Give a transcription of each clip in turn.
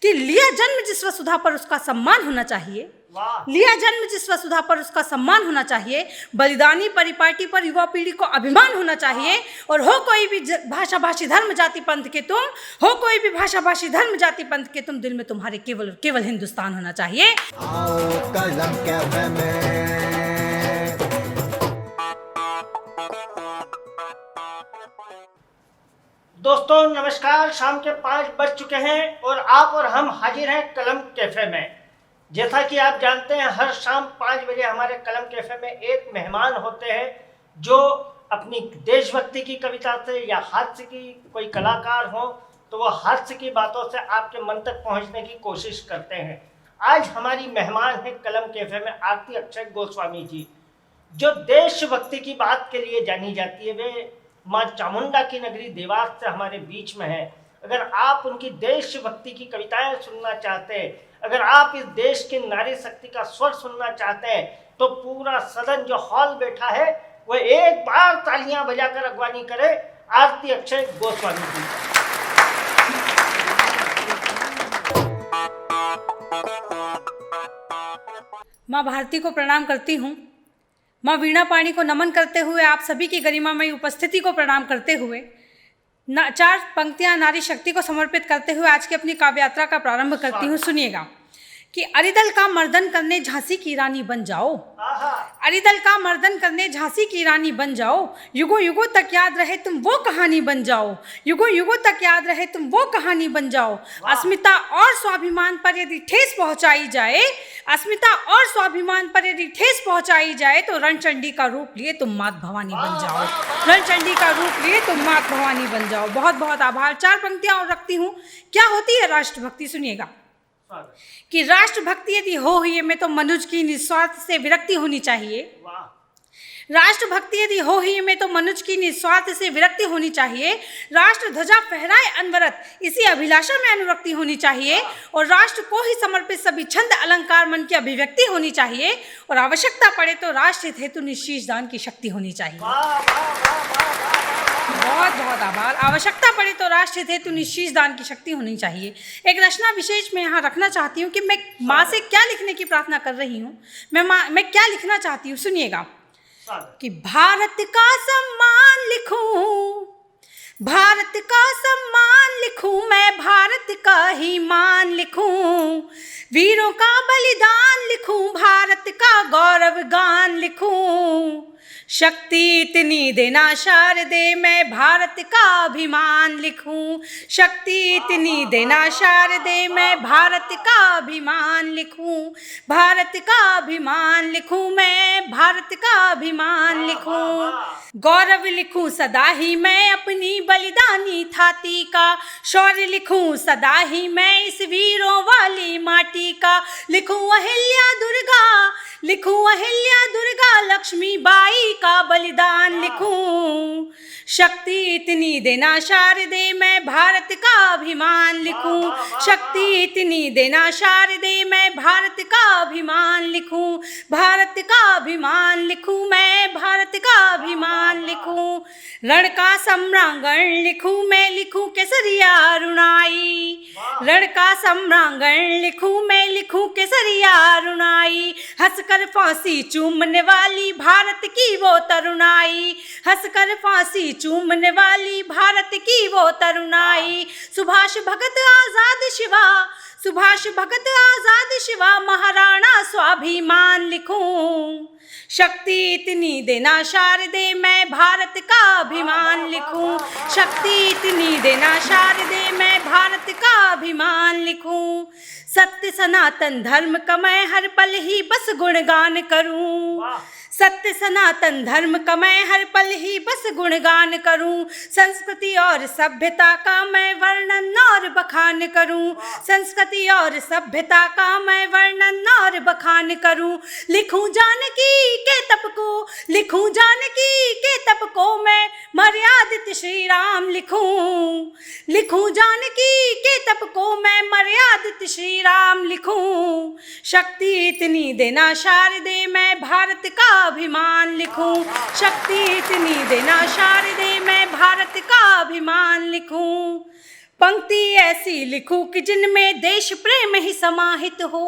कि लिया जन्म जिस वसुधा पर उसका सम्मान होना चाहिए, लिया जन्म जिस वसुधा पर उसका सम्मान होना चाहिए, बलिदानी परिपाटी पर युवा पीढ़ी को अभिमान होना चाहिए। और हो कोई भी भाषा भाषी धर्म जाति पंथ के तुम, हो कोई भी भाषा भाषी धर्म जाति पंथ के तुम, दिल में तुम्हारे केवल केवल हिंदुस्तान होना चाहिए। आओ कलम कैफे में। दोस्तों नमस्कार, शाम के 5 बज चुके हैं और आप और हम हाजिर हैं कलम कैफे में। जैसा कि आप जानते हैं, हर शाम 5 बजे हमारे कलम कैफे में एक मेहमान होते हैं जो अपनी देशभक्ति की कविता से या हास्य की, कोई कलाकार हो तो वो हास्य की बातों से आपके मन तक पहुंचने की कोशिश करते हैं। आज हमारी मेहमान है कलम कैफे में आरती अक्षय गोस्वामी जी, जो देशभक्ति की बात के लिए जानी जाती है। वे माँ चामुंडा की नगरी देवास से हमारे बीच में है। अगर आप उनकी देशभक्ति की कविताएं सुनना चाहते हैं, अगर आप इस देश की नारी शक्ति का स्वर सुनना चाहते हैं, तो पूरा सदन जो हॉल बैठा है वो एक बार तालियां बजाकर अगवानी करे आरती अक्षय गोस्वामी जी। माँ भारती को प्रणाम करती हूँ। माँ वीणा पाणी को नमन करते हुए, आप सभी की गरिमामयी उपस्थिति को प्रणाम करते हुए, 4 पंक्तियाँ नारी शक्ति को समर्पित करते हुए आज की अपनी काव्य यात्रा का प्रारंभ करती हूँ। सुनिएगा कि अरिदल का मर्दन करने झांसी की रानी बन जाओ, अरिदल का मर्दन करने झांसी की रानी बन जाओ, युगों युगों तक याद रहे तुम वो कहानी बन जाओ, युगों युगों तक याद रहे तुम वो कहानी बन जाओ। अस्मिता और स्वाभिमान पर यदि ठेस पहुंचाई जाए, अस्मिता और स्वाभिमान पर यदि ठेस पहुंचाई जाए, तो रणचंडी का रूप लिए तुम मात भवानी बन जाओ, रणचंडी का रूप लिए तुम मात भवानी बन जाओ। बहुत बहुत आभार। 4 पंक्तियां और रखती हूँ। क्या होती है राष्ट्रभक्ति? सुनिएगा कि राष्ट्रभक्ति यदि हो ही में तो मनुष्य की निस्वार्थ से विरक्ति होनी चाहिए। राष्ट्रभक्ति यदि हो ही में तो मनुष्य की निस्वार्थ से विरक्ति होनी चाहिए। राष्ट्र ध्वजा फहराए अनवरत, इसी अभिलाषा में अनुरक्ति होनी चाहिए। और राष्ट्र को ही समर्पित सभी छंद अलंकार मन की अभिव्यक्ति होनी चाहिए। और आवश्यकता पड़े तो राष्ट्र हित हेतु निशीष दान की शक्ति होनी चाहिए। बहुत बहुत आभार। आवश्यकता पड़े तो राष्ट्र हित हेतु निशीष दान की शक्ति होनी चाहिए। एक रचना विशेष में यहाँ रखना चाहती हूँ कि मैं माँ से क्या लिखने की प्रार्थना कर रही हूँ। मैं क्या लिखना चाहती हूँ, सुनिएगा कि भारत का सम्मान लिखूं, भारत का सम्मान लिखूं, मैं भारत का ही मान लिखूं, वीरों का बलिदान लिखूं, भारत का गौरव गान लिखूं, शक्ति इतनी देना शारदे, मैं भारत का अभिमान लिखूं, शक्ति इतनी देना शारदे, मैं भारत का अभिमान लिखूं, भारत का अभिमान लिखूं, मैं भारत का अभिमान लिखूं, गौरव लिखूं सदा ही मैं अपनी बलिदानी थाती का, शौर्य लिखूं सदा ही मैं इस वीरों वाली माटी का, लिखूं अहिल्या दुर्गा, लिखूं अहिल्या दुर्गा लक्ष्मी बाई का बलिदान लिखूं, शक्ति इतनी देना शारदे, मैं भारत का अभिमान लिखूं, शक्ति इतनी देना शारदे, मैं भारत का अभिमान लिखूं, भारत का अभिमान लिखूं, मैं भारत का अभिमान लिखूं, रण का सम्रांगण लिखूं, मैं लिखूं केसरिया रुणाई, रण का सम्रांगण लिखूं, मैं लिखूं केसरिया रुणाई, हंसकर फांसी चूमने वाली भारत की वो तरुणाई, हंसकर फांसी चूमने वाली भारत की वो तरुणाई, सुभाष भगत आजाद शिवा, सुभाष भगत आजाद शिवा, महाराणा स्वाभिमान लिखूं, शक्ति इतनी देना शारदे, मैं भारत का अभिमान लिखूं, शक्ति इतनी देना शारदे, मैं भारत का अभिमान लिखूं, सत्य सनातन धर्म का मैं हर पल ही बस गुणगान करूं, सत्य सनातन धर्म का मैं हर पल ही बस गुणगान करूं, संस्कृति और सभ्यता का मैं वर्णन और बखान करूं, संस्कृति और सभ्यता का मैं वर्णन और बखान करूं, लिखूं जानकी के तप को, लिखूं जानकी के तप को मैं मर्यादित श्री राम लिखूं, लिखूं जानकी के तप को मैं मर्यादित श्री राम लिखूं, शक्ति इतनी देना शारदे, मैं भारत का अभिमान लिखूं, शक्ति इतनी देना शारदे, मैं भारत का अभिमान लिखूं, पंक्ति ऐसी लिखूं कि जिनमें देश प्रेम ही समाहित हो।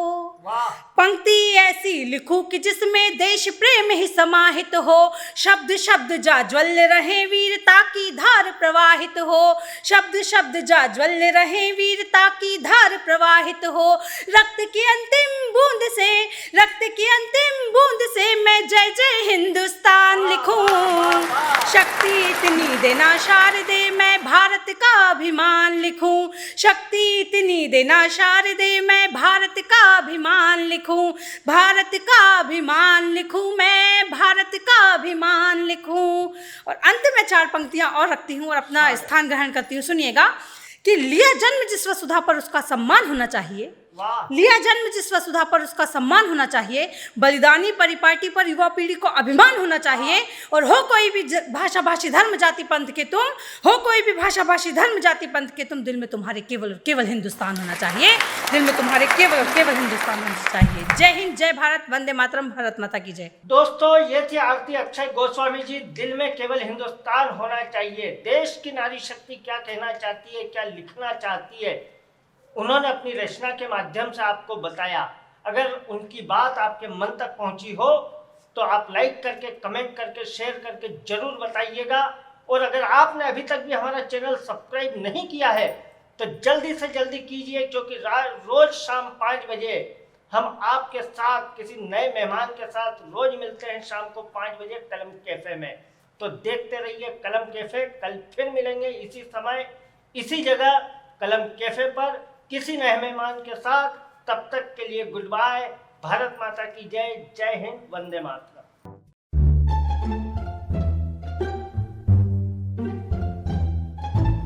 वाह। पंक्ति ऐसी लिखूं कि जिसमें देश प्रेम ही समाहित हो। शब्द शब्द जाज्वल रहे वीरता की धार प्रवाहित हो। शब्द शब्द जाज्वल रहे वीरता की धार प्रवाहित हो। रक्त की अंतिम बूंद से, रक्त की अंतिम बूंद से मैं जय जय हिंदुस्तान लिखूं। शक्ति इतनी देना शारदे मैं भारत का अभिमान लिखूं। शक्ति इतनी देना शारदे मैं भारत का अभिमान लिखूं। भारत का अभिमान लिखूं, मैं भारत का अभिमान लिखूं। और अंत में 4 पंक्तियां और रखती हूं और अपना स्थान ग्रहण करती हूं। सुनिएगा कि लिया जन्म जिस वसुधा पर उसका सम्मान होना चाहिए। लिया जन्म जिस वसुधा पर उसका सम्मान होना चाहिए। बलिदानी परिपाटी पर युवा पीढ़ी को अभिमान होना चाहिए। और हो कोई भी भाषा भाषी धर्म जाति पंथ के तुम, हो कोई भी भाषा भाषी धर्म जाति पंथ के तुम, दिल में तुम्हारे केवल और केवल हिंदुस्तान होना चाहिए। दिल में तुम्हारे केवल और केवल हिंदुस्तान होना चाहिए। जय हिंद, जय भारत, वंदे मातरम, भारत माता की जय। दोस्तों, ये थी आरती अक्षय गोस्वामी जी। दिल में केवल हिंदुस्तान होना चाहिए। देश की नारी शक्ति क्या कहना चाहती है, क्या लिखना चाहती है, उन्होंने अपनी रचना के माध्यम से आपको बताया। अगर उनकी बात आपके मन तक पहुंची हो तो आप लाइक करके, कमेंट करके, शेयर करके जरूर बताइएगा। और अगर आपने अभी तक भी हमारा चैनल सब्सक्राइब नहीं किया है तो जल्दी से जल्दी कीजिए, क्योंकि रोज शाम 5 बजे हम आपके साथ किसी नए मेहमान के साथ रोज मिलते हैं शाम को 5 बजे कलम कैफे में। तो देखते रहिए कलम कैफे। कल फिर मिलेंगे इसी समय, इसी जगह, कलम कैफे पर, किसी नए मेहमान के साथ। तब तक के लिए गुड बाय। भारत माता की जय। जय हिंद, वंदे मातरम।